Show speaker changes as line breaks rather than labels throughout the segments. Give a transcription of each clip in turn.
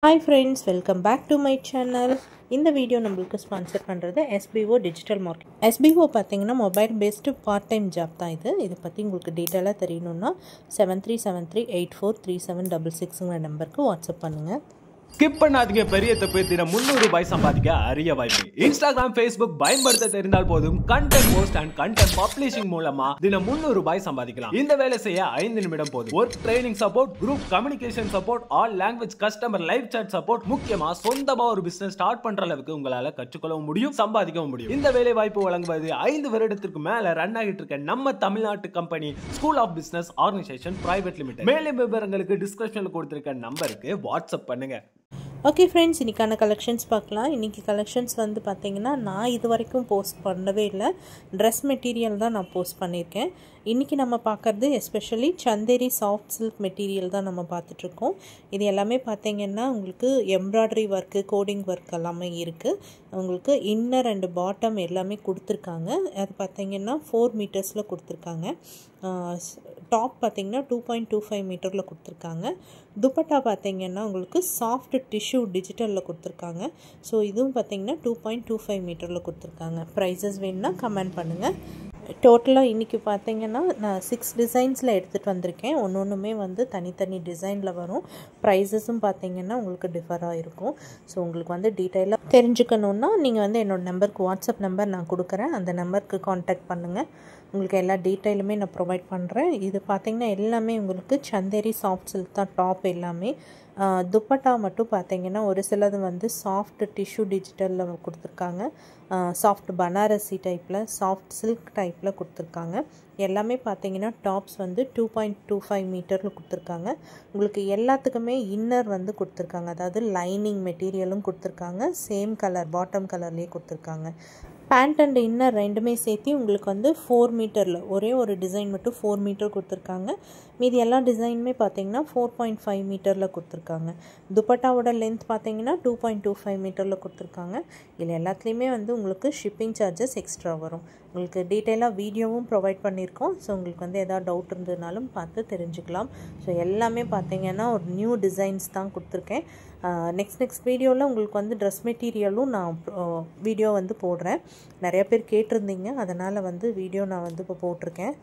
Hi friends, welcome back to my channel. இந்த video நம்மளுக்கு sponsor பண்ணுறது SBO டிஜிட்டல் மார்க்கெட். SBO பார்த்தீங்கன்னா mobile based part time job தான் இதை பற்றி உங்களுக்கு டீட்டெயிலாக தெரியணுன்னா 7373843766 நம்பருக்கு வாட்ஸ்அப் பண்ணுங்கள்.
ஸ்கிப் பண்ணாதீங்க, பெரிய தப்பு. தினம் 300 ரூபாய் சம்பாதிக்க அரிய வாய்ப்பு. இன்ஸ்டாகிராம், ஃபேஸ்புக் பயன்படுத்த தெரிந்தால் போதும் content post and content publishing மூலமா தினம் 300 ரூபாய் சம்பாதிக்கலாம். இந்த வேலை செய்ய 5 நிமிடம் போதும். Work training support, group communication support, all language customer live chat support, முக்கியமா சொந்தமா ஒரு பிசினஸ் ஸ்டார்ட் பண்ற அளவுக்கு உங்களால கற்றுக்கொள்ளவும் முடியும், சம்பாதிக்கவும் முடியும். இந்த வேலை வாய்ப்பு வழங்குவது 5 வருடத்திற்கு மேல ரன் ஆகிட்டு இருக்க நம்ம தமிழ்நாட்டு company school of business organisation private limited. மேலும் விவரங்களுக்கு டிஸ்கிரிப்ஷன்ல கொடுத்திருக்க நம்பருக்கு வாட்ஸ்அப் பண்ணுங்க.
ஓகே ஃப்ரெண்ட்ஸ், இன்றைக்கான கலெக்ஷன்ஸ் பார்க்கலாம். இன்றைக்கி கலெக்ஷன்ஸ் வந்து பார்த்திங்கன்னா நான் இது வரைக்கும் போஸ்ட் பண்ணவே இல்லை. ட்ரெஸ் மெட்டீரியல் தான் நான் போஸ்ட் பண்ணியிருக்கேன். இன்றைக்கி நம்ம பார்க்குறது especially Chanderi soft silk material தான் நம்ம பார்த்துட்ருக்கோம். இது எல்லாமே பார்த்திங்கன்னா உங்களுக்கு எம்ப்ராய்டரி ஒர்க்கு, கோடிங் ஒர்க் எல்லாமே இருக்குது. உங்களுக்கு இன்னர் அண்டு பாட்டம் எல்லாமே கொடுத்துருக்காங்க. அது பார்த்திங்கன்னா 4 மீட்டர்ஸில் கொடுத்துருக்காங்க. டாப் பார்த்திங்கன்னா 2.25 மீட்டரில் கொடுத்துருக்காங்க. துப்பட்டா பார்த்திங்கன்னா உங்களுக்கு சாஃப்ட் டிஷ்யூ டிஜிட்டலில் கொடுத்துருக்காங்க. ஸோ இதுவும் பார்த்திங்கன்னா 2.25 மீட்டரில் கொடுத்துருக்காங்க. ப்ரைஸஸ் வேணுன்னா கமெண்ட் பண்ணுங்கள். டோட்டலாக இன்றைக்கி பார்த்திங்கன்னா நான் 6 டிசைன்ஸில் எடுத்துகிட்டு வந்திருக்கேன். ஒன்றுமே வந்து தனித்தனி டிசைனில் வரும். ப்ரைஸஸும் பார்த்திங்கன்னா உங்களுக்கு டிஃபராக இருக்கும். ஸோ உங்களுக்கு வந்து டீட்டெயிலாக தெரிஞ்சுக்கணுன்னா நீங்கள் வந்து என்னோடய நம்பருக்கு வாட்ஸ்அப் நம்பர் நான் கொடுக்குறேன். அந்த நம்பருக்கு கான்டாக்ட் பண்ணுங்கள். உங்களுக்கு எல்லா டீட்டெயிலுமே நான் ப்ரொவைட் பண்ணுறேன். இது பார்த்திங்கன்னா எல்லாமே உங்களுக்கு சந்தேரி சாஃப்ட் சில்க் தான் டாப் எல்லாமே. துப்பட்டா மட்டும் பார்த்திங்கன்னா ஒரு சிலது வந்து சாஃப்ட் டிஷ்யூ டிஜிட்டலில் கொடுத்துருக்காங்க. சாஃப்ட் பனாரசி டைப்பில், சாஃப்ட் சில்க் டைப்பில் கொடுத்துருக்காங்க. எல்லாமே பார்த்திங்கன்னா டாப்ஸ் வந்து 2.25 மீட்டரில் கொடுத்துருக்காங்க. உங்களுக்கு எல்லாத்துக்குமே இன்னர் வந்து கொடுத்துருக்காங்க. அதாவது லைனிங் மெட்டீரியலும் கொடுத்துருக்காங்க. சேம் கலர் பாட்டம் கலர்லேயே கொடுத்துருக்காங்க. பேண்ட் அண்ட் இன்னர் ரெண்டுமே சேர்த்து உங்களுக்கு வந்து 4 மீட்டரில் ஒரே ஒரு டிசைன் மட்டும் 4 மீட்டர் கொடுத்துருக்காங்க. மீதி எல்லா டிசைனுமே பார்த்திங்கன்னா 4.5 மீட்டரில் கொடுத்துருக்காங்க. துப்பட்டாவோட லென்த் பார்த்திங்கன்னா 2.25 மீட்டரில் கொடுத்துருக்காங்க. இதில் எல்லாத்துலேயுமே வந்து உங்களுக்கு ஷிப்பிங் சார்ஜஸ் எக்ஸ்ட்ரா வரும். உங்களுக்கு டீட்டெயிலாக வீடியோவும் ப்ரொவைட் பண்ணியிருக்கோம். ஸோ உங்களுக்கு வந்து எதாவது டவுட் இருந்ததுனாலும் பார்த்து தெரிஞ்சுக்கலாம். ஸோ எல்லாமே பார்த்திங்கன்னா ஒரு நியூ டிசைன்ஸ் தான் கொடுத்துருக்கேன். நெக்ஸ்ட் வீடியோவில் உங்களுக்கு வந்து ட்ரெஸ் மெட்டீரியலும் நான் வீடியோ வந்து போடுறேன். நிறைய பேர் கேட்டிருந்தீங்க, அதனால் வந்து வீடியோ நான் வந்து இப்போ போட்டிருக்கேன்.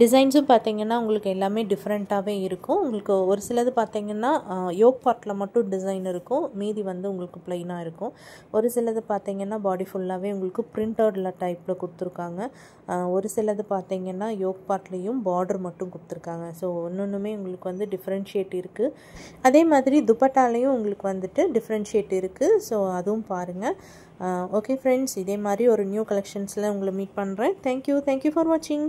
டிசைன்ஸும் பார்த்திங்கன்னா உங்களுக்கு எல்லாமே டிஃப்ரெண்ட்டாகவே இருக்கும். உங்களுக்கு ஒரு சிலது பார்த்திங்கன்னா யோக் பார்ட்டில் மட்டும் டிசைன் இருக்கும். மீதி வந்து உங்களுக்கு ப்ளைனாக இருக்கும். ஒரு சிலது பார்த்திங்கன்னா பாடி ஃபுல்லாகவே உங்களுக்கு பிரிண்டடில் டைப்பில் கொடுத்துருக்காங்க. ஒரு சிலது பார்த்திங்கன்னா யோக் பார்ட்லேயும் பார்டர் மட்டும் கொடுத்துருக்காங்க. ஸோ ஒன்றுமே உங்களுக்கு வந்து டிஃப்ரென்ஷியேட் இருக்குது. அதே மாதிரி துப்பட்டாலையும் உங்களுக்கு வந்துட்டு டிஃப்ரென்ஷியேட் இருக்குது. ஸோ அதுவும் பாருங்கள். ஓகே ஃப்ரெண்ட்ஸ், இதே மாதிரி ஒரு நியூ கலெக்ஷன்ஸில் உங்களை மீட் பண்ணுறேன். தேங்க்யூ ஃபார் வாட்சிங்.